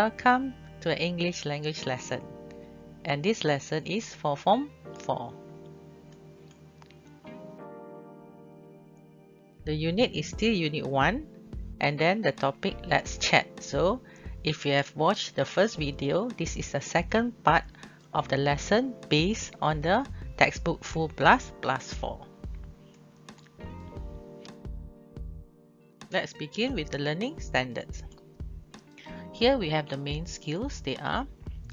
Welcome to an English language lesson, and this lesson is for Form 4. The unit is still Unit 1, and then the topic Let's Chat. So if you have watched the first video, this is the second part of the lesson based on the textbook Full Plus Plus 4. Let's begin with the learning standards. Here we have the main skills. They are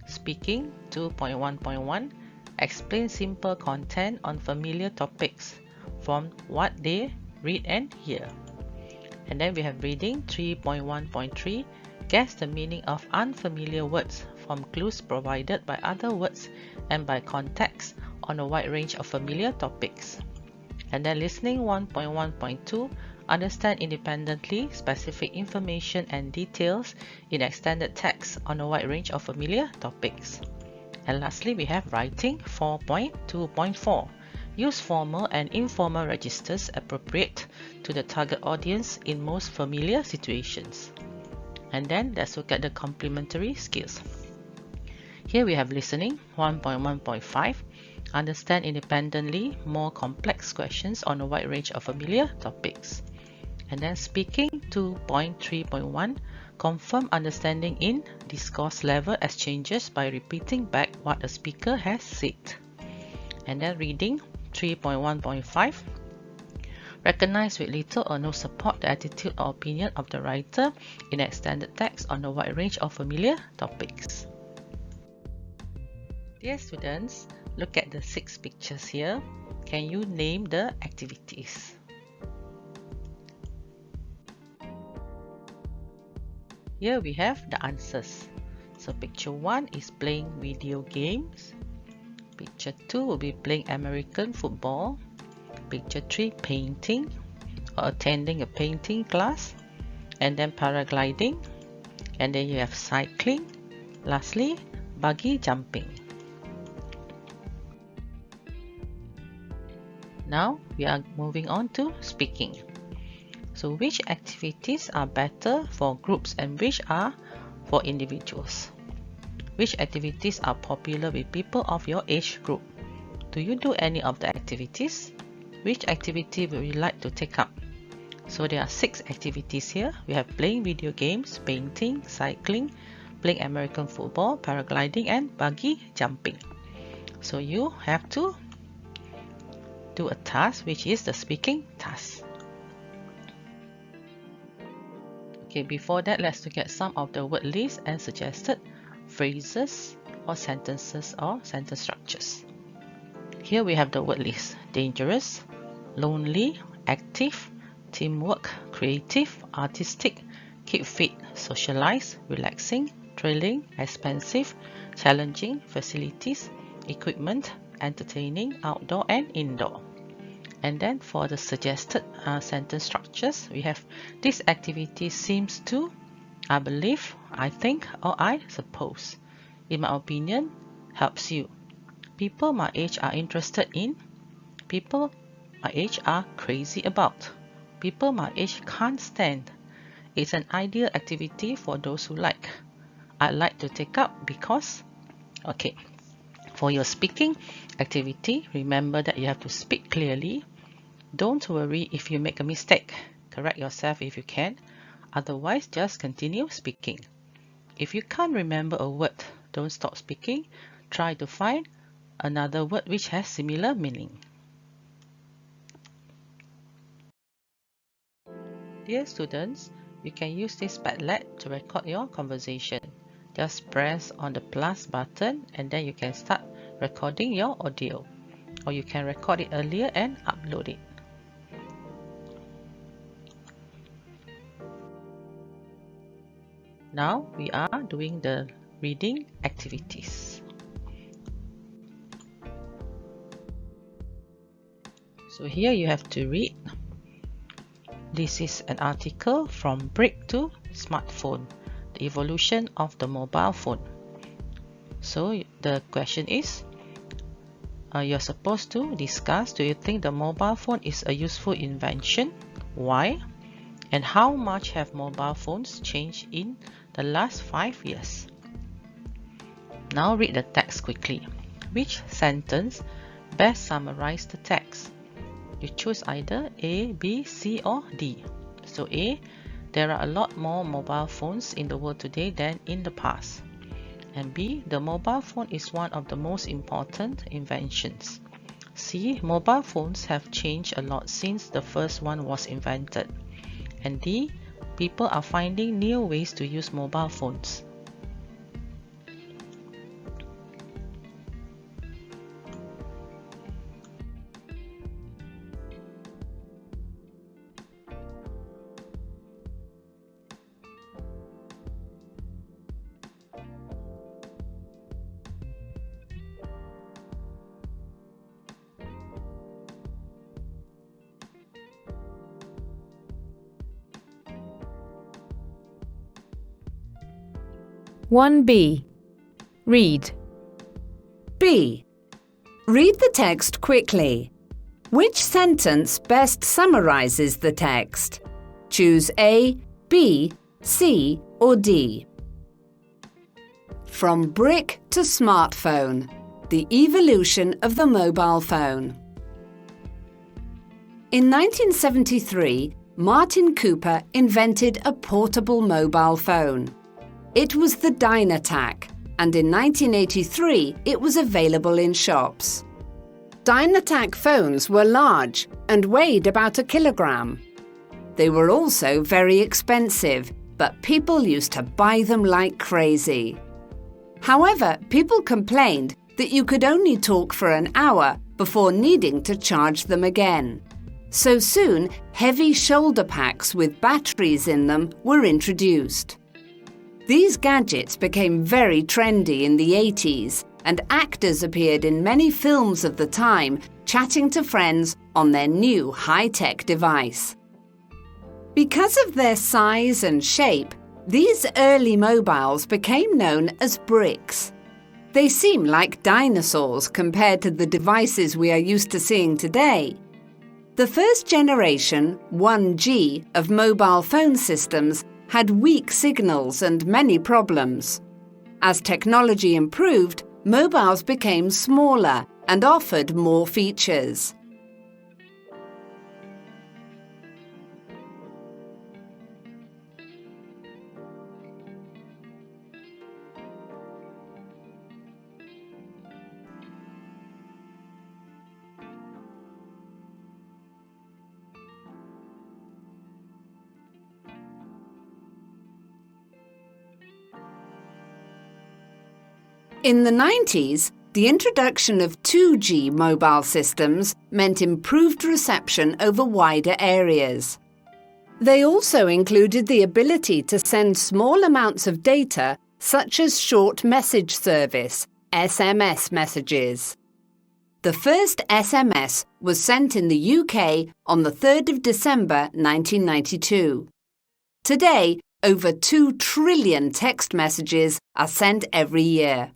Speaking 2.1.1, explain simple content on familiar topics from what they read and hear. And then we have Reading 3.1.3, guess the meaning of unfamiliar words from clues provided by other words and by context on a wide range of familiar topics. And then Listening 1.1.2, understand independently specific information and details in extended text on a wide range of familiar topics. And lastly, we have Writing 4.2.4, use formal and informal registers appropriate to the target audience in most familiar situations. And then let's look at the complementary skills. Here we have Listening 1.1.5, understand independently more complex questions on a wide range of familiar topics. And then Speaking 2.3.1, confirm understanding in discourse level exchanges by repeating back what a speaker has said. And then Reading 3.1.5, recognize with little or no support the attitude or opinion of the writer in extended text on a wide range of familiar topics. Dear students, look at the 6 pictures here. Can you name the activities? Here we have the answers. So picture 1 is playing video games. Picture 2 will be playing American football. Picture 3, painting or attending a painting class. And then paragliding. And then you have cycling. Lastly, bungee jumping. Now we are moving on to speaking. So which activities are better for groups and which are for individuals? Which activities are popular with people of your age group? Do you do any of the activities? Which activity would you like to take up? So there are 6 activities here. We have playing video games, painting, cycling, playing American football, paragliding and bungee jumping. So you have to do a task, which is the speaking task. Okay, before that, let's look at some of the word lists and suggested phrases or sentences or sentence structures. Here we have the word list: dangerous, lonely, active, teamwork, creative, artistic, keep fit, socialize, relaxing, thrilling, expensive, challenging, facilities, equipment, entertaining, outdoor and indoor. And then for the suggested sentence structures, we have this activity seems to, I believe, I think, or I suppose. In my opinion, helps you. People my age are interested in. People my age are crazy about. People my age can't stand. It's an ideal activity for those who like. I like to take up because. Okay. For your speaking activity, remember that you have to speak clearly. Don't worry if you make a mistake. Correct yourself if you can. Otherwise, just continue speaking. If you can't remember a word, don't stop speaking. Try to find another word which has similar meaning. Dear students, you can use this Padlet to record your conversation. Just press on the plus button and then you can start recording your audio, or you can record it earlier and upload it. Now we are doing the reading activities. So here you have to read. This is an article from Brick to Smartphone, the evolution of the mobile phone. So the question is, you're supposed to discuss, do you think the mobile phone is a useful invention? Why? And how much have mobile phones changed in the last 5 years. Now read the text quickly. Which sentence best summarizes the text? You choose either A, B, C or D. So A, there are a lot more mobile phones in the world today than in the past. And B, the mobile phone is one of the most important inventions. C, mobile phones have changed a lot since the first one was invented. And D, people are finding new ways to use mobile phones. One B. Read. B. Read the text quickly. Which sentence best summarizes the text? Choose A, B, C or D. From brick to smartphone, the evolution of the mobile phone. In 1973, Martin Cooper invented a portable mobile phone. It was the Dynatac, and in 1983 it was available in shops. Dynatac phones were large and weighed about a kilogram. They were also very expensive, but people used to buy them like crazy. However, people complained that you could only talk for an hour before needing to charge them again. So soon, heavy shoulder packs with batteries in them were introduced. These gadgets became very trendy in the 80s, and actors appeared in many films of the time chatting to friends on their new high-tech device. Because of their size and shape, these early mobiles became known as bricks. They seem like dinosaurs compared to the devices we are used to seeing today. The first generation, 1G, of mobile phone systems had weak signals and many problems. As technology improved, mobiles became smaller and offered more features. In the 90s, the introduction of 2G mobile systems meant improved reception over wider areas. They also included the ability to send small amounts of data, such as short message service, SMS messages. The first SMS was sent in the UK on the 3rd of December 1992. Today, over 2 trillion text messages are sent every year.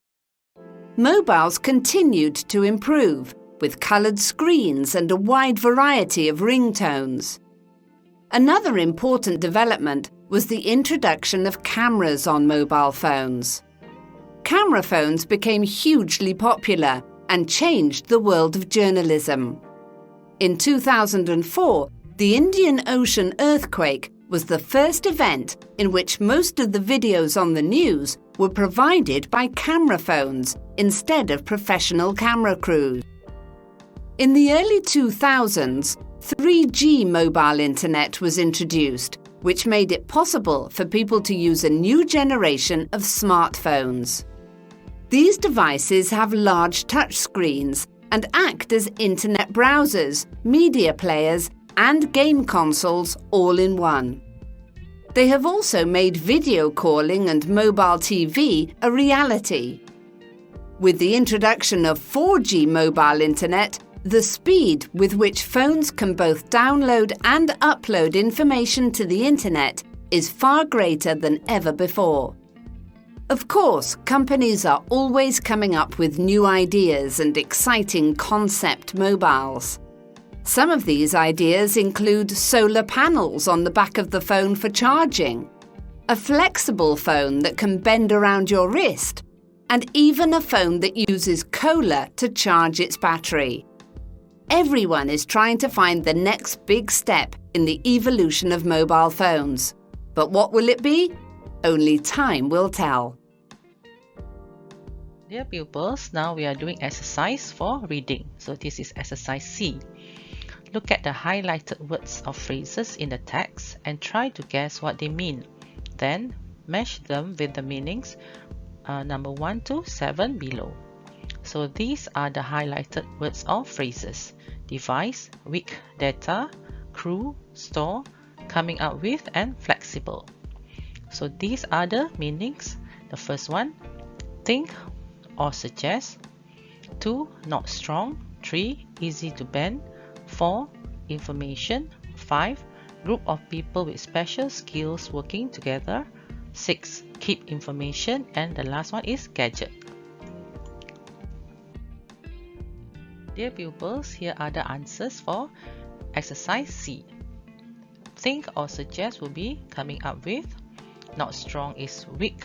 Mobiles continued to improve, with coloured screens and a wide variety of ringtones. Another important development was the introduction of cameras on mobile phones. Camera phones became hugely popular and changed the world of journalism. In 2004, the Indian Ocean earthquake was the first event in which most of the videos on the news were provided by camera phones instead of professional camera crews. In the early 2000s, 3G mobile internet was introduced, which made it possible for people to use a new generation of smartphones. These devices have large touchscreens and act as internet browsers, media players, and game consoles all in one. They have also made video calling and mobile TV a reality. With the introduction of 4G mobile internet, the speed with which phones can both download and upload information to the internet is far greater than ever before. Of course, companies are always coming up with new ideas and exciting concept mobiles. Some of these ideas include solar panels on the back of the phone for charging, a flexible phone that can bend around your wrist, and even a phone that uses cola to charge its battery. Everyone is trying to find the next big step in the evolution of mobile phones. But what will it be? Only time will tell. Dear pupils, now we are doing exercise for reading. So this is exercise C. Look at the highlighted words or phrases in the text and try to guess what they mean. Then match them with the meanings number 1 to 7 below. So these are the highlighted words or phrases: device, weak, data, crew, store, coming up with, and flexible. So these are the meanings. The first one, think or suggest. 2, not strong. 3, easy to bend. 4, information. 5, group of people with special skills working together. 6, keep information. And the last one is gadget. Dear pupils, here are the answers for exercise C. Think or suggest will be coming up with. Not strong is weak.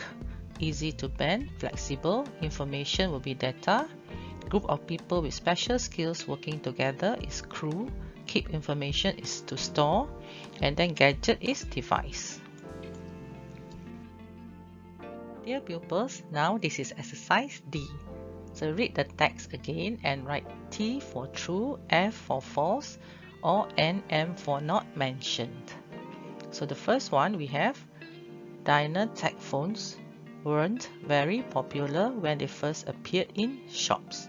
Easy to bend, flexible. Information will be data. Group of people with special skills working together is crew. Keep information is to store. And then gadget is device. Dear pupils, now this is exercise D. So read the text again and write T for true, F for false, or NM for not mentioned. So the first one we have Dynatec phones weren't very popular when they first appeared in shops.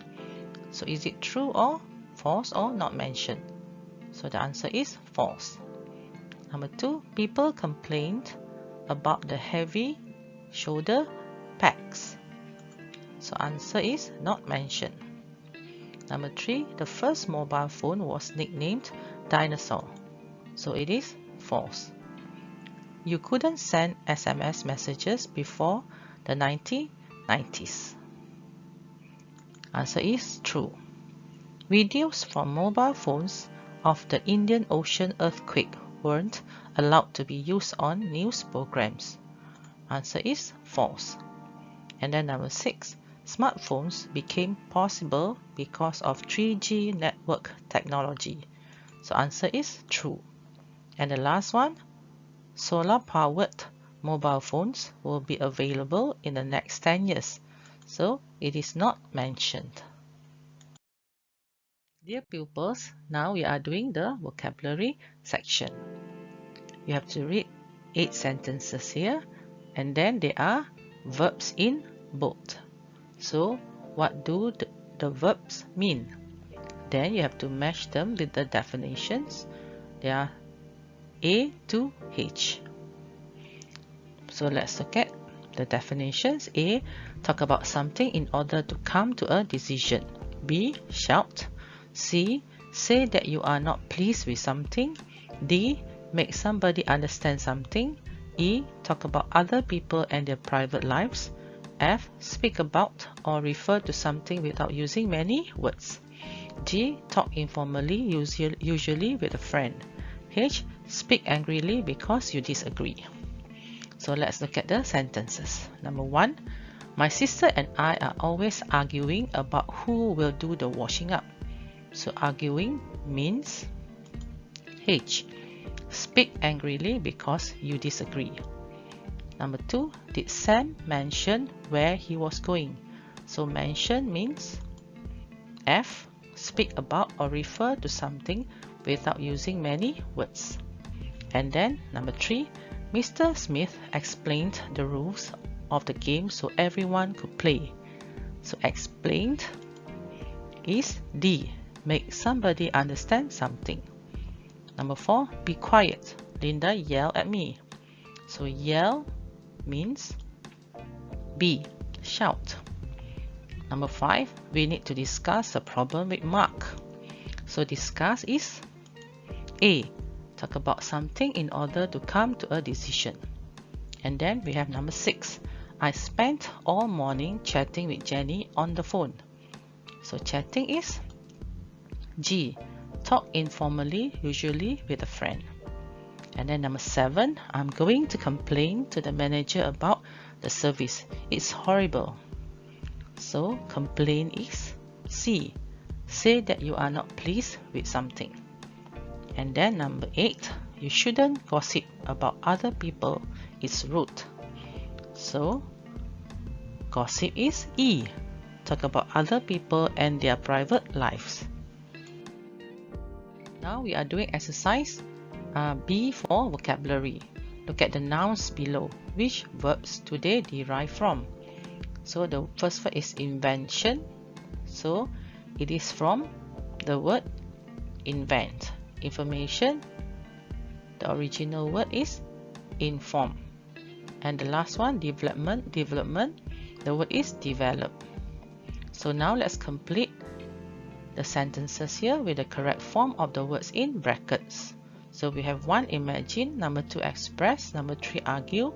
So is it true or false or not mentioned? So the answer is false. Number 2, people complained about the heavy shoulder packs. So answer is not mentioned. Number 3, the first mobile phone was nicknamed Dinosaur. So it is false. You couldn't send SMS messages before the 1990s. Answer is true. Videos from mobile phones of the Indian Ocean earthquake weren't allowed to be used on news programs. Answer is false. And then number 6, smartphones became possible because of 3G network technology. So answer is true. And the last one, solar-powered mobile phones will be available in the next 10 years. So it is not mentioned. Dear pupils, now we are doing the vocabulary section. You have to read 8 sentences here, and then there are verbs in bold. So what do the verbs mean? Then you have to match them with the definitions. They are A to H. So let's look at the definitions. A, talk about something in order to come to a decision. B, shout. C, say that you are not pleased with something. D, make somebody understand something. E, talk about other people and their private lives. F, speak about or refer to something without using many words. G, talk informally, usually with a friend. H, speak angrily because you disagree. So let's look at the sentences. Number 1, my sister and I are always arguing about who will do the washing up. So arguing means H, speak angrily because you disagree. Number 2, did Sam mention where he was going? So mention means F, speak about or refer to something without using many words. And then number 3, Mr. Smith explained the rules of the game so everyone could play. So explained is D, make somebody understand something. Number 4, be quiet. Linda yelled at me. So yell means B, shout. Number 5, we need to discuss the problem with Mark. So discuss is A, talk about something in order to come to a decision. And then we have number 6, I spent all morning chatting with Jenny on the phone. So chatting is G, talk informally, usually with a friend. And then number 7, I'm going to complain to the manager about the service. It's horrible. So complain is C. Say that you are not pleased with something. And then number 8, you shouldn't gossip about other people. It's rude. So gossip is E. Talk about other people and their private lives. Now we are doing exercise B for vocabulary. Look at the nouns below. Which verbs do they derive from? So the first word is invention. So it is from the word invent. Information, the original word is inform. And the last one, development. Development, the word is develop. So now let's complete the sentences here with the correct form of the words in brackets. So we have 1, imagine, number 2, express, number 3, argue,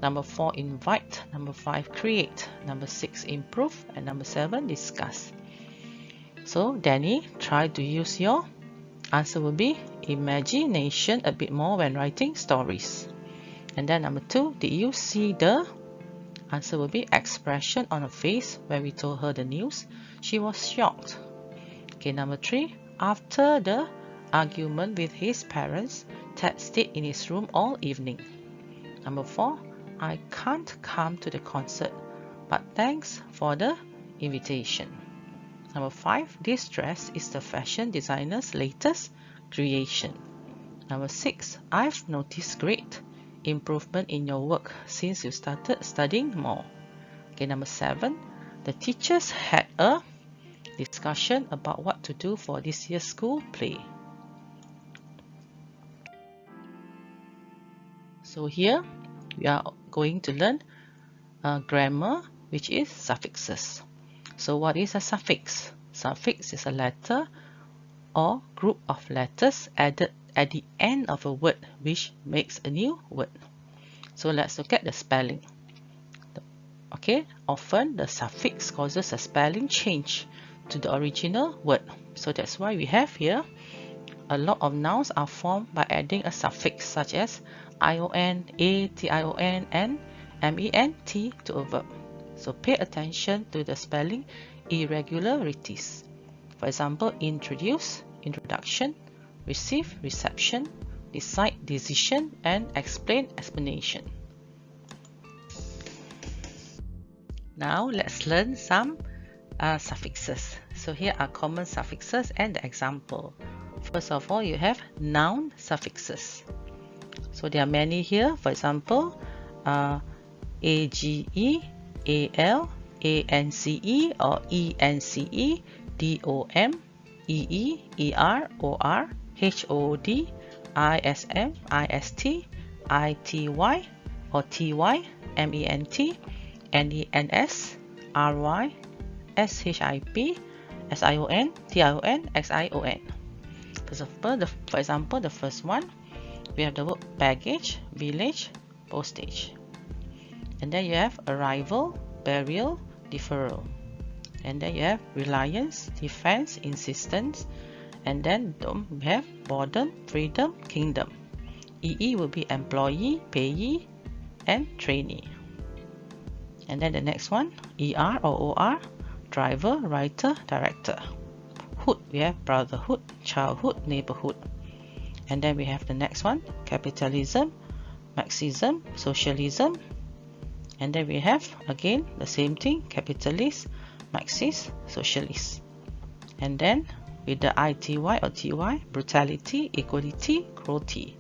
number 4, invite, number 5, create, number 6, improve, and number 7, discuss. So Danny, try to use your answer will be imagination a bit more when writing stories. And then number 2, did you see the answer will be expression on her face when we told her the news? She was shocked. Okay, number 3, after the argument with his parents, Ted stayed in his room all evening. Number 4, I can't come to the concert, but thanks for the invitation. Number 5, this dress is the fashion designer's latest creation. Number 6, I've noticed great improvement in your work since you started studying more. Okay, number 7, the teachers had a discussion about what to do for this year's school play. So here we are going to learn grammar, which is suffixes. So what is a suffix? Suffix is a letter or group of letters added at the end of a word which makes a new word. So let's look at the spelling. Okay, often the suffix causes a spelling change to the original word. So that's why we have here a lot of nouns are formed by adding a suffix such as ion, ation, and ment to a verb. So pay attention to the spelling irregularities. For example, introduce, introduction, receive, reception, decide, decision, and explain, explanation. Now let's learn some suffixes. So here are common suffixes and the example. First of all, you have noun suffixes. So there are many here. For example, age, al, ance or ence, dom, ee, er, or, hod, ism, ist, ity or ty, ment, nens, ry, ship, sion, tion, xion. For example, the first one, we have the word baggage, village, postage. And then you have arrival, burial, deferral. And then you have reliance, defense, insistence. And then we have boredom, freedom, kingdom. EE will be employee, payee, and trainee. And then the next one, ER or OR, driver, writer, director. Hood, we have brotherhood, childhood, neighborhood. And then we have the next one, capitalism, Marxism, socialism. And then we have again the same thing, capitalist, Marxist, socialist. And then with the ITY or TY, brutality, equality, cruelty.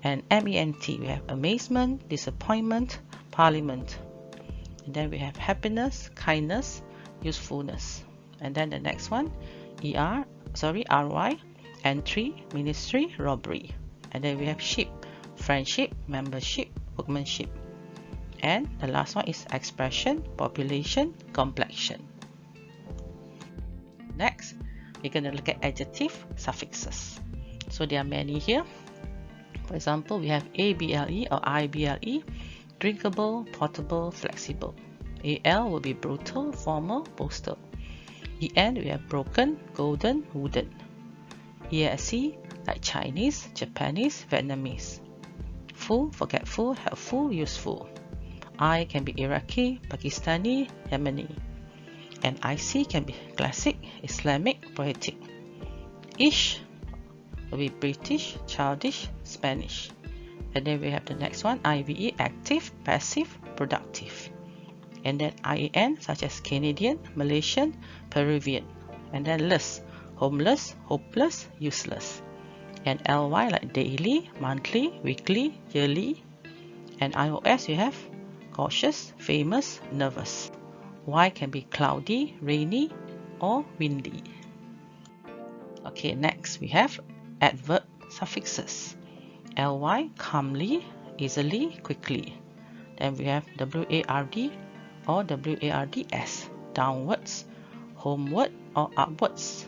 And MENT, we have amazement, disappointment, parliament. And then we have happiness, kindness, usefulness. And then the next one, RY, entry, ministry, robbery. And then we have ship, friendship, membership, workmanship. And the last one is expression, population, complexion. Next, we're going to look at adjective suffixes. So there are many here. For example, we have ABLE or IBLE, drinkable, portable, flexible. AL will be brutal, formal, postal. EN, we have broken, golden, wooden. ESC, like Chinese, Japanese, Vietnamese. forgetful, helpful, useful. I can be Iraqi, Pakistani, Yemeni. And IC can be classic, Islamic, poetic. Ish will be British, childish, Spanish. And then we have the next one, IVE, active, passive, productive. And then IAN, such as Canadian, Malaysian, Peruvian. And then less, homeless, hopeless, useless. And LY like daily, monthly, weekly, yearly. And iOS you have cautious, famous, nervous. Y can be cloudy, rainy, or windy. Okay, next we have adverb suffixes. Ly, calmly, easily, quickly. Then we have WARD or WARDS, downwards, homeward or upwards.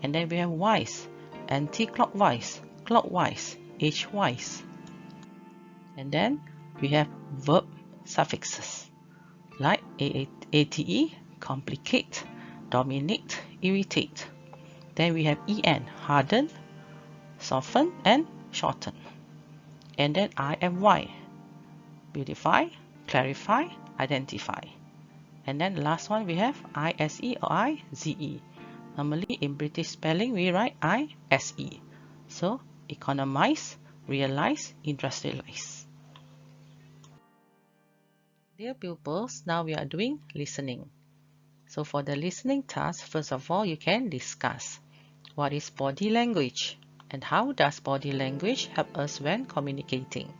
And then we have wise, anti-clockwise, clockwise, edgewise. And then we have verb suffixes like ATE, complicate, dominate, irritate. Then we have EN, harden, soften, and shorten. And then IMY, beautify, clarify, identify. And then the last one we have ISE or IZE. Normally in British spelling we write ISE. So economize, realize, industrialize. Dear pupils, now we are doing listening. So for the listening task, first of all you can discuss what is body language and how does body language help us when communicating.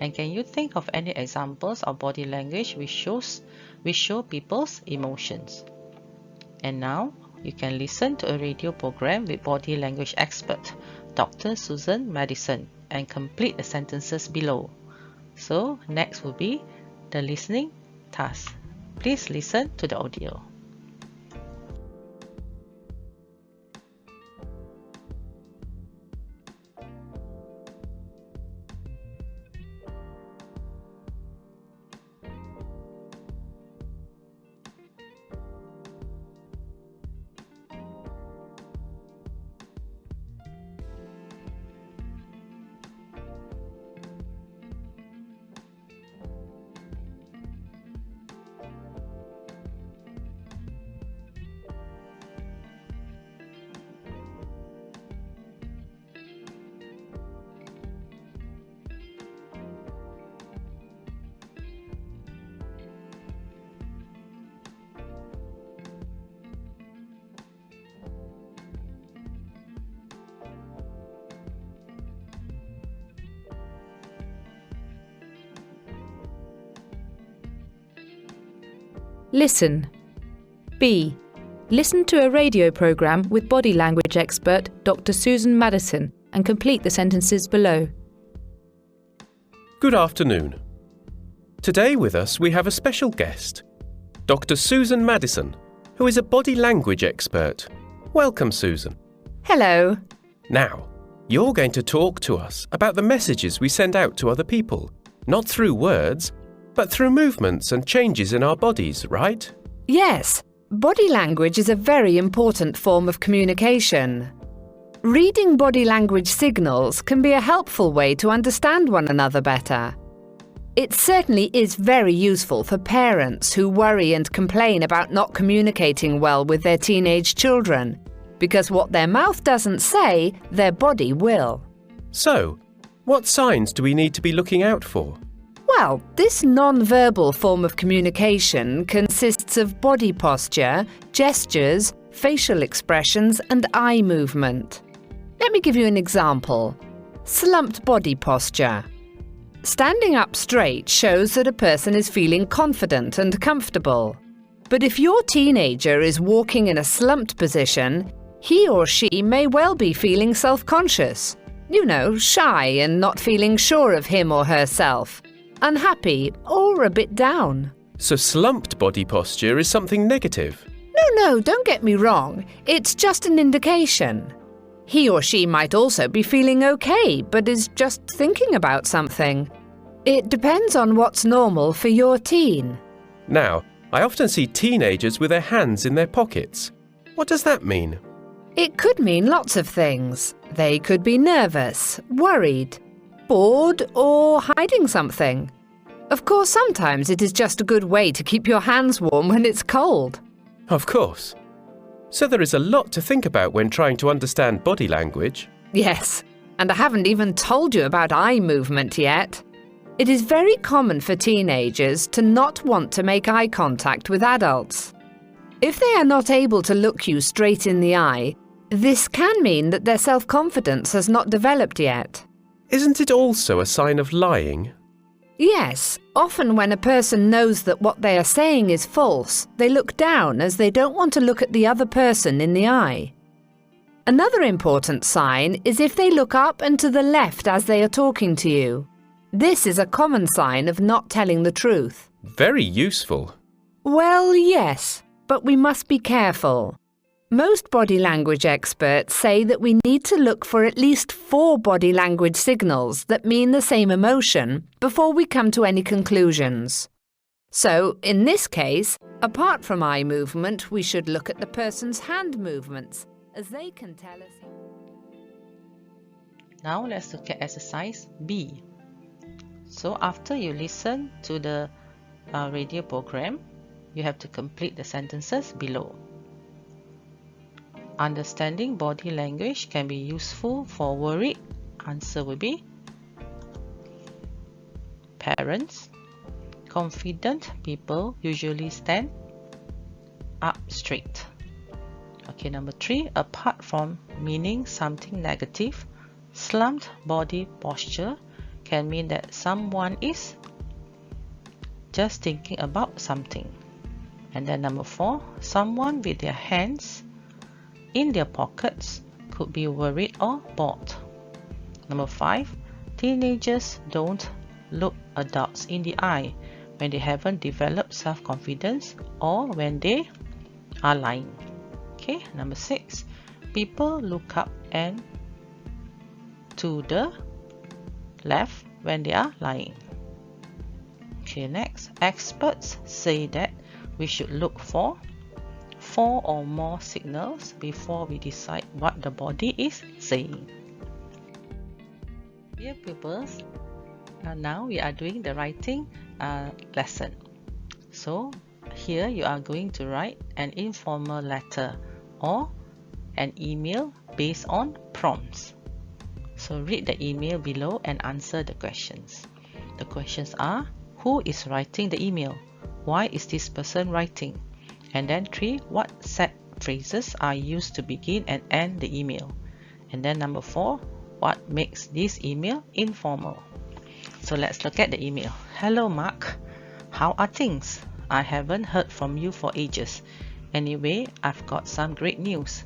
And can you think of any examples of body language which show people's emotions? And now you can listen to a radio program with body language expert Dr. Susan Madison and complete the sentences below. So next will be the listening task. Please listen to the audio. Listen. B. Listen to a radio program with body language expert Dr. Susan Madison and complete the sentences below. Good afternoon. Today with us we have a special guest, Dr. Susan Madison, who is a body language expert. Welcome, Susan. Hello. Now, you're going to talk to us about the messages we send out to other people, not through words, but through movements and changes in our bodies, right? Yes, body language is a very important form of communication. Reading body language signals can be a helpful way to understand one another better. It certainly is very useful for parents who worry and complain about not communicating well with their teenage children, because what their mouth doesn't say, their body will. So, what signs do we need to be looking out for? Well, this non-verbal form of communication consists of body posture, gestures, facial expressions, and eye movement. Let me give you an example. Slumped body posture. Standing up straight shows that a person is feeling confident and comfortable. But if your teenager is walking in a slumped position, he or she may well be feeling self-conscious. You know, shy and not feeling sure of him or herself. Unhappy or a bit down. So slumped body posture is something negative? No, don't get me wrong. It's just an indication. He or she might also be feeling okay, but is just thinking about something. It depends on what's normal for your teen. Now, I often see teenagers with their hands in their pockets. What does that mean? It could mean lots of things. They could be nervous, worried. Bored or hiding something? Of course, sometimes it is just a good way to keep your hands warm when it's cold. Of course. So there is a lot to think about when trying to understand body language. Yes, and I haven't even told you about eye movement yet. It is very common for teenagers to not want to make eye contact with adults. If they are not able to look you straight in the eye, this can mean that their self-confidence has not developed yet. Isn't it also a sign of lying? Yes, often when a person knows that what they are saying is false, they look down as they don't want to look at the other person in the eye. Another important sign is if they look up and to the left as they are talking to you. This is a common sign of not telling the truth. Very useful. Well, yes, but we must be careful. Most body language experts say that we need to look for at least 4 body language signals that mean the same emotion before we come to any conclusions. So, in this case, apart from eye movement, we should look at the person's hand movements, as they can tell us. Now let's look at exercise B. So after you listen to the radio program, you have to complete the sentences below. Understanding body language can be useful for worried. Answer will be parents. Confident people usually stand up straight. Okay, number 3, apart from meaning something negative, slumped body posture can mean that someone is just thinking about something. And then number 4, someone with their hands in their pockets could be worried or bored. Number 5, teenagers don't look adults in the eye when they haven't developed self-confidence or when they are lying. Okay, number 6, people look up and to the left when they are lying. Okay, next, experts say that we should look for 4 or more signals before we decide what the body is saying. Dear pupils, now we are doing the writing lesson. So here you are going to write an informal letter or an email based on prompts. So read the email below and answer the questions. The questions are: who is writing the email? Why is this person writing? And then 3, what set phrases are used to begin and end the email? And then number 4, what makes this email informal? So let's look at the email. Hello Mark, how are things? I haven't heard from you for ages. Anyway, I've got some great news.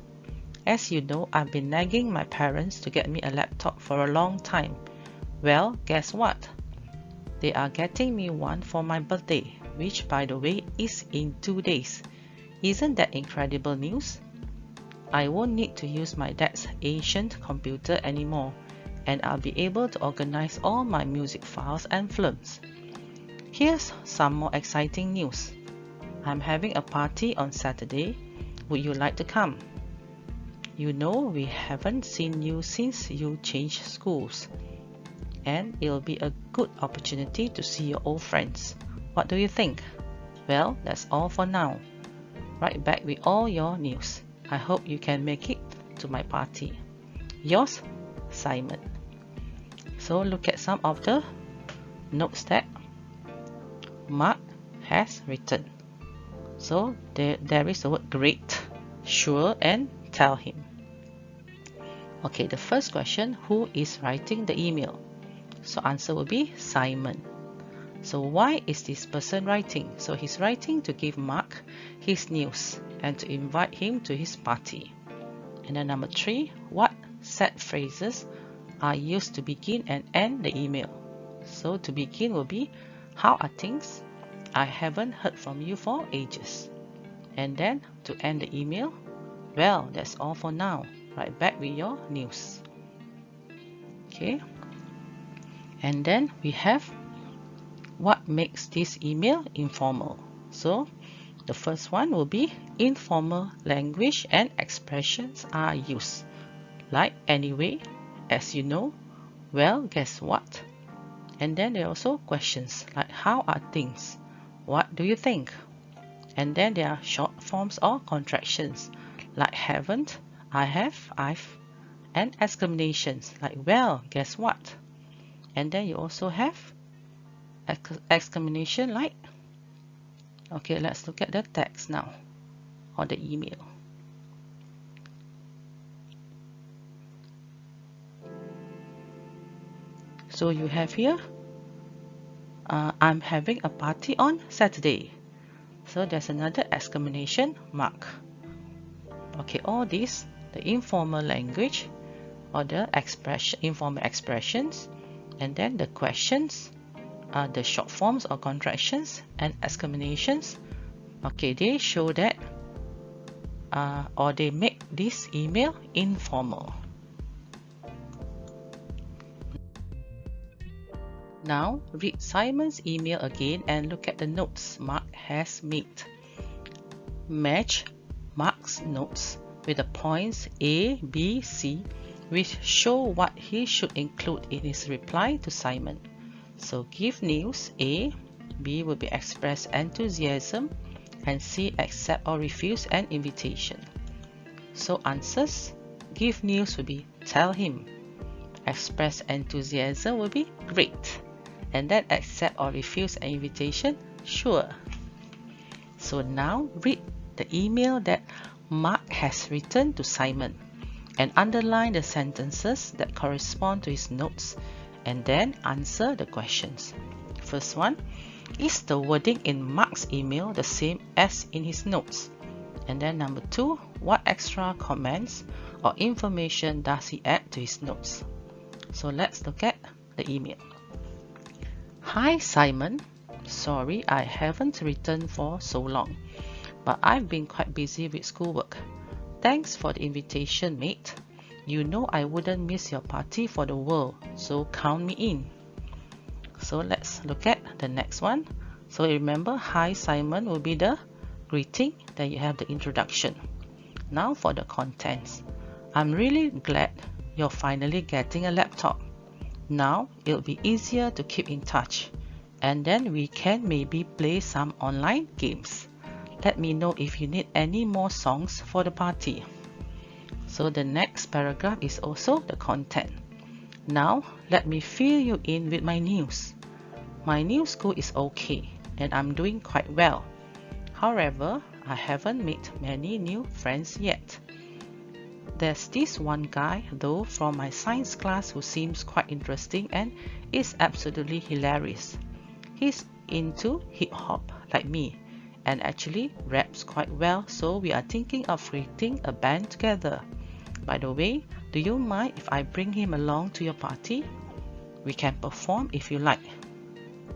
As you know, I've been nagging my parents to get me a laptop for a long time. Well, guess what? They are getting me one for my birthday, which by the way is in 2 days. Isn't that incredible news? I won't need to use my dad's ancient computer anymore, and I'll be able to organize all my music files and films. Here's some more exciting news. I'm having a party on Saturday. Would you like to come? You know we haven't seen you since you changed schools, and it'll be a good opportunity to see your old friends. What do you think? Well, that's all for now. Write back with all your news. I hope you can make it to my party. Yours, Simon. So look at some of the notes that Mark has written. So there is the word great, sure, and tell him. Okay, the first question, who is writing the email? So answer will be Simon. So why is this person writing? So he's writing to give Mark his news and to invite him to his party. And then number 3, what set phrases are used to begin and end the email? So to begin will be, how are things? I haven't heard from you for ages. And then to end the email, well, that's all for now. Write back with your news. Okay. And then we have what makes this email informal. So the first one will be informal language and expressions are used, like anyway, as you know, Well, guess what? And then there are also questions like how are things? What do you think? And then there are short forms or contractions like haven't, I have, I've, and exclamations like well, guess what? And then you also have exclamation like. Okay, let's look at the text now or the email. So you have here, I'm having a party on Saturday. So there's another exclamation mark. Okay, all these, the informal language or the informal expressions, and then the questions, the short forms or contractions and exclamations. Okay, they show that or they make this email informal. Now read Simon's email again and look at the notes Mark has made. Match Mark's notes with the points A, B, C, which show what he should include in his reply to Simon. So give news, A, B will be express enthusiasm, and C accept or refuse an invitation. So answers, give news will be tell him, express enthusiasm will be great, and then accept or refuse an invitation, sure. So now read the email that Mark has written to Simon and underline the sentences that correspond to his notes and then answer the questions. First one, is the wording in Mark's email the same as in his notes? And then number 2, what extra comments or information does he add to his notes? So let's look at the email. Hi Simon, sorry I haven't written for so long, but I've been quite busy with schoolwork. Thanks for the invitation, mate. You know I wouldn't miss your party for the world, so count me in. So let's look at the next one. So remember, hi Simon will be the greeting, then you have the introduction. Now for the contents. I'm really glad you're finally getting a laptop. Now it'll be easier to keep in touch, and then we can maybe play some online games. Let me know if you need any more songs for the party. So the next paragraph is also the content. Now let me fill you in with my news. My new school is okay and I'm doing quite well. However, I haven't made many new friends yet. There's this one guy though from my science class who seems quite interesting and is absolutely hilarious. He's into hip hop like me and actually raps quite well, so we are thinking of creating a band together. By the way, do you mind if I bring him along to your party? We can perform if you like.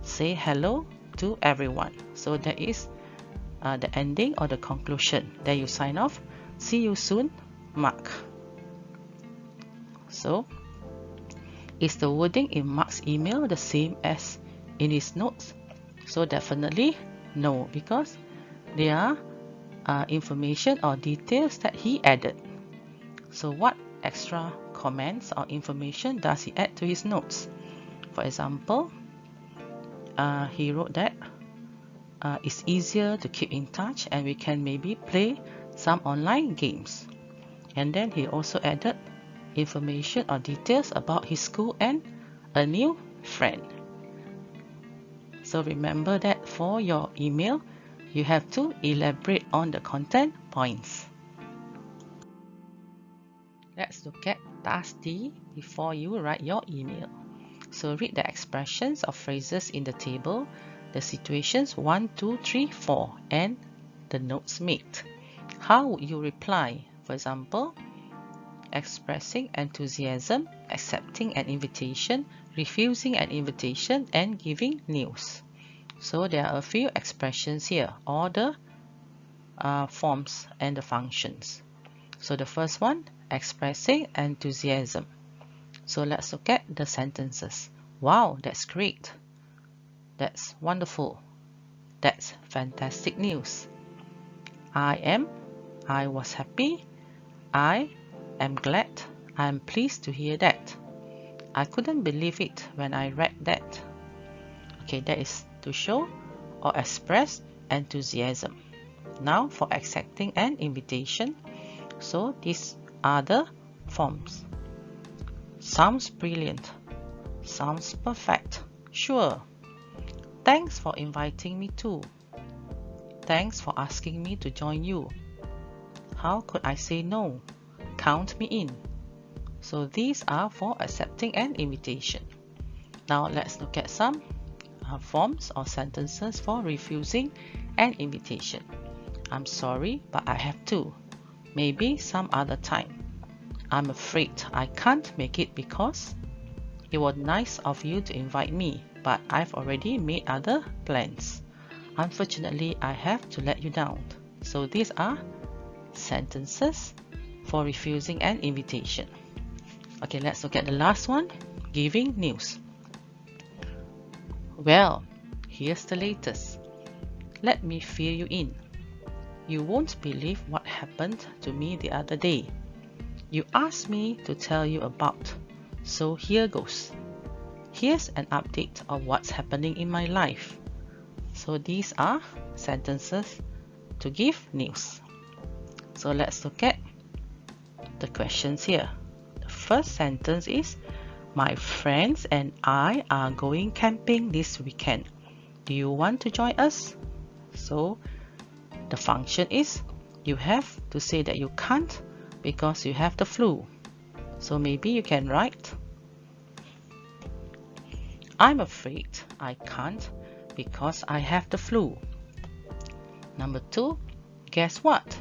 Say hello to everyone. So that is the ending or the conclusion. Then you sign off. See you soon, Mark. So, is the wording in Mark's email the same as in his notes? So definitely no, because there are information or details that he added. So what extra comments or information does he add to his notes? For example, he wrote that it's easier to keep in touch and we can maybe play some online games. And then he also added information or details about his school and a new friend. So remember that for your email, you have to elaborate on the content points. Let's look at task D before you write your email. So read the expressions or phrases in the table, the situations 1, 2, 3, 4, and the notes made. How would you reply? For example, expressing enthusiasm, accepting an invitation, refusing an invitation, and giving news. So there are a few expressions here, all the forms and the functions. So the first one, expressing enthusiasm. So let's look at the sentences. Wow, that's great. That's wonderful. That's fantastic news. I was happy. I am glad. I am pleased to hear that. I couldn't believe it when I read that. Okay, that is to show or express enthusiasm. Now for accepting an invitation. So these are the forms. Sounds brilliant. Sounds perfect. Sure. Thanks for inviting me too. Thanks for asking me to join you. How could I say no? Count me in. So these are for accepting an invitation. Now let's look at some forms or sentences for refusing an invitation. I'm sorry, but I have to. Maybe some other time. I'm afraid I can't make it because it was nice of you to invite me, but I've already made other plans. Unfortunately, I have to let you down. So these are sentences for refusing an invitation. Okay, let's look at the last one, giving news. Well, here's the latest. Let me fill you in. You won't believe what happened to me the other day. You asked me to tell you about, so here goes. Here's an update of what's happening in my life. So these are sentences to give news. So let's look at the questions here. The first sentence is, my friends and I are going camping this weekend. Do you want to join us? So the function is, you have to say that you can't because you have the flu. So maybe you can write, I'm afraid I can't because I have the flu. Number 2, guess what?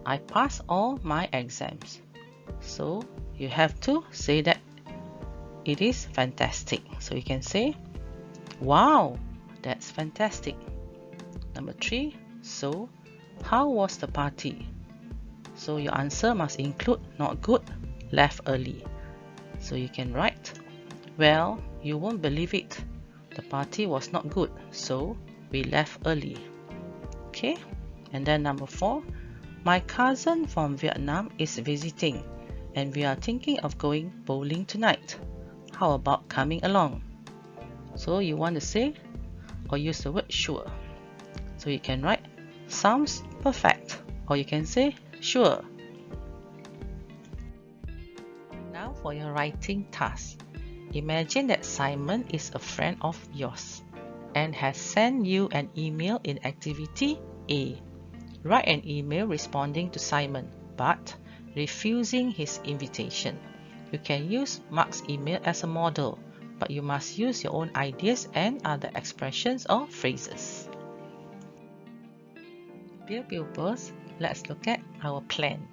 I passed all my exams. So you have to say that it is fantastic. So you can say, wow, that's fantastic. Number 3, so how was the party? So your answer must include not good, left early. So you can write, well, you won't believe it. The party was not good, so we left early. Okay, and then number 4, my cousin from Vietnam is visiting and we are thinking of going bowling tonight. How about coming along? So you want to say or use the word sure. So you can write, sounds perfect, or you can say sure. Now for your writing task. Imagine that Simon is a friend of yours and has sent you an email in activity A. Write an email responding to Simon, but refusing his invitation. You can use Mark's email as a model, but you must use your own ideas and other expressions or phrases. Dear pupils, let's look at our plan.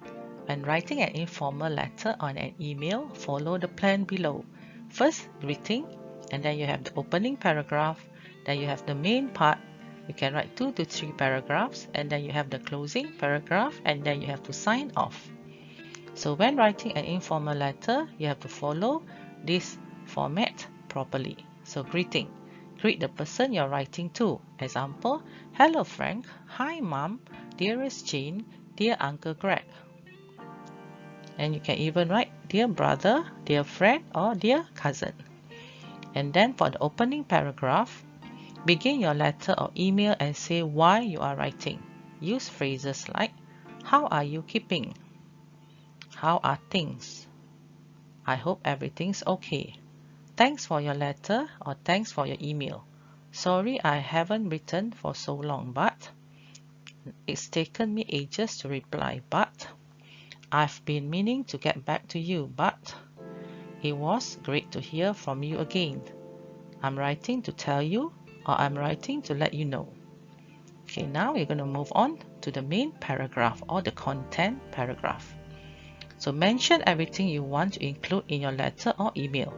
When writing an informal letter on an email, follow the plan below. First, greeting, and then you have the opening paragraph, then you have the main part. You can write 2 to 3 paragraphs, and then you have the closing paragraph, and then you have to sign off. So when writing an informal letter, you have to follow this format properly. So greeting. Greet the person you're writing to. Example, hello Frank, hi mom, dearest Jane, dear Uncle Greg. And you can even write dear brother, dear friend, or dear cousin. And then for the opening paragraph, begin your letter or email and say why you are writing. Use phrases like, how are you keeping? How are things? I hope everything's okay. Thanks for your letter or thanks for your email. Sorry I haven't written for so long, but it's taken me ages to reply, but I've been meaning to get back to you, but it was great to hear from you again. I'm writing to tell you, or I'm writing to let you know. Okay, now we're going to move on to the main paragraph or the content paragraph. So mention everything you want to include in your letter or email.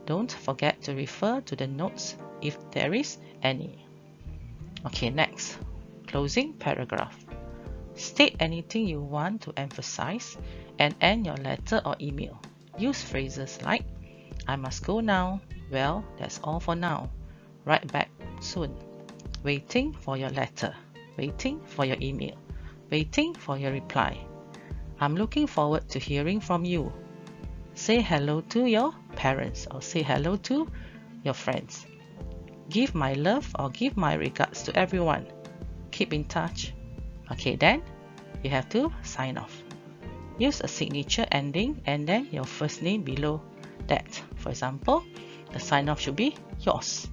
Don't forget to refer to the notes if there is any. Okay, next, closing paragraph. State anything you want to emphasize and end your letter or email. Use phrases like, I must go now. Well, that's all for now. Write back soon. Waiting for your letter. Waiting for your email. Waiting for your reply. I'm looking forward to hearing from you. Say hello to your parents or say hello to your friends. Give my love or give my regards to everyone. Keep in touch. Okay, then you have to sign off. Use a signature ending and then your first name below that. For example, the sign off should be yours,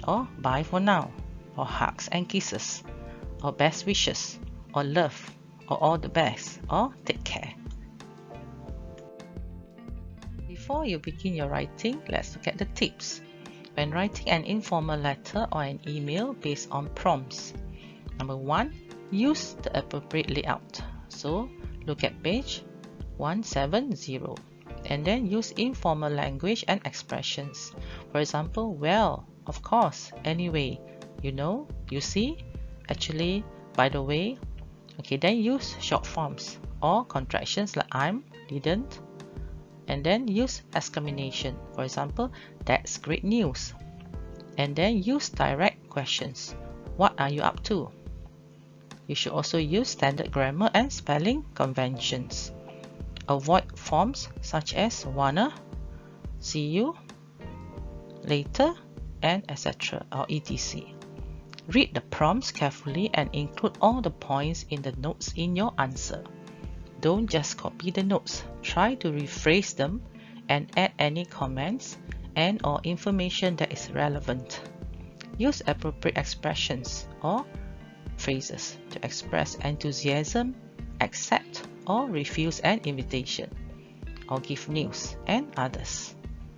or bye for now, or hugs and kisses, or best wishes, or love, or all the best, or take care. Before you begin your writing, let's look at the tips. When writing an informal letter or an email based on prompts. Number 1, use the appropriate layout. So look at page 170 and then use informal language and expressions. For example, well, of course, anyway, you know, you see, actually, by the way. Okay, then use short forms or contractions like I'm, didn't, and then use exclamation. For example, that's great news. And then use direct questions. What are you up to? You should also use standard grammar and spelling conventions. Avoid forms such as wanna, see you, later, and etc. or etc. Read the prompts carefully and include all the points in the notes in your answer. Don't just copy the notes. Try to rephrase them and add any comments and or information that is relevant. Use appropriate expressions or phrases to express enthusiasm, accept or refuse an invitation, or give news and others.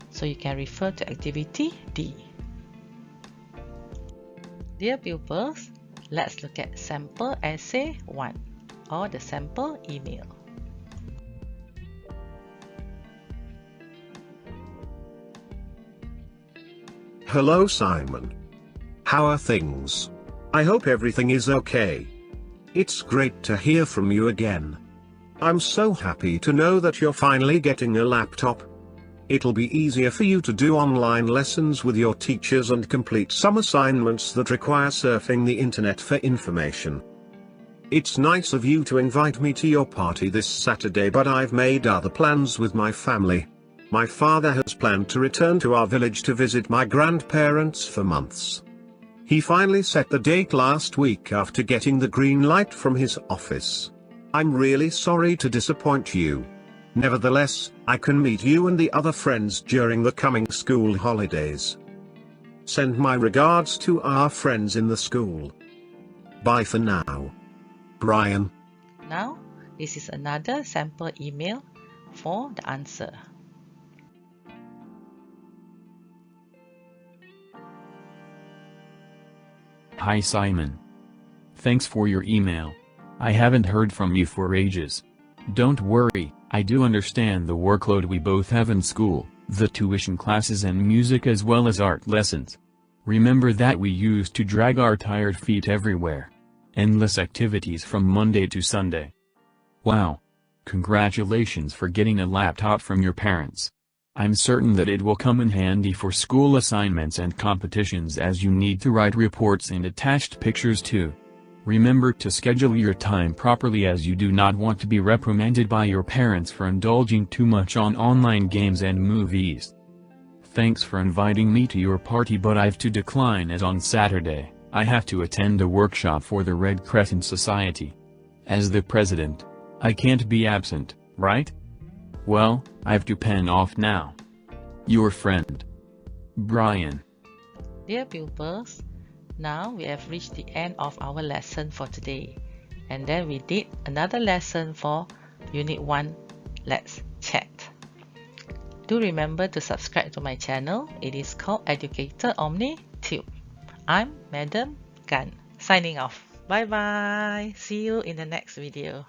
So you can refer to activity D. Dear pupils, let's look at sample essay 1 or the sample email. Hello Simon. How are things? I hope everything is okay. It's great to hear from you again. I'm so happy to know that you're finally getting a laptop. It'll be easier for you to do online lessons with your teachers and complete some assignments that require surfing the internet for information. It's nice of you to invite me to your party this Saturday, but I've made other plans with my family. My father has planned to return to our village to visit my grandparents for months. He finally set the date last week after getting the green light from his office. I'm really sorry to disappoint you. Nevertheless, I can meet you and the other friends during the coming school holidays. Send my regards to our friends in the school. Bye for now. Brian. Now, this is another sample email for the answer. Hi Simon. Thanks for your email. I haven't heard from you for ages. Don't worry, I do understand the workload we both have in school, the tuition classes and music as well as art lessons. Remember that we used to drag our tired feet everywhere. Endless activities from Monday to Sunday. Wow. Congratulations for getting a laptop from your parents. I'm certain that it will come in handy for school assignments and competitions, as you need to write reports and attached pictures too. Remember to schedule your time properly, as you do not want to be reprimanded by your parents for indulging too much on online games and movies. Thanks for inviting me to your party, but I've to decline as on Saturday, I have to attend a workshop for the Red Crescent Society. As the president, I can't be absent, right? Well, I've to pen off now. Your friend, Brian. Dear pupils, now we have reached the end of our lesson for today. And then we did another lesson for Unit 1, Let's Chat. Do remember to subscribe to my channel. It is called Educator Omni Tube. I'm Madam Gan, signing off. Bye bye. See you in the next video.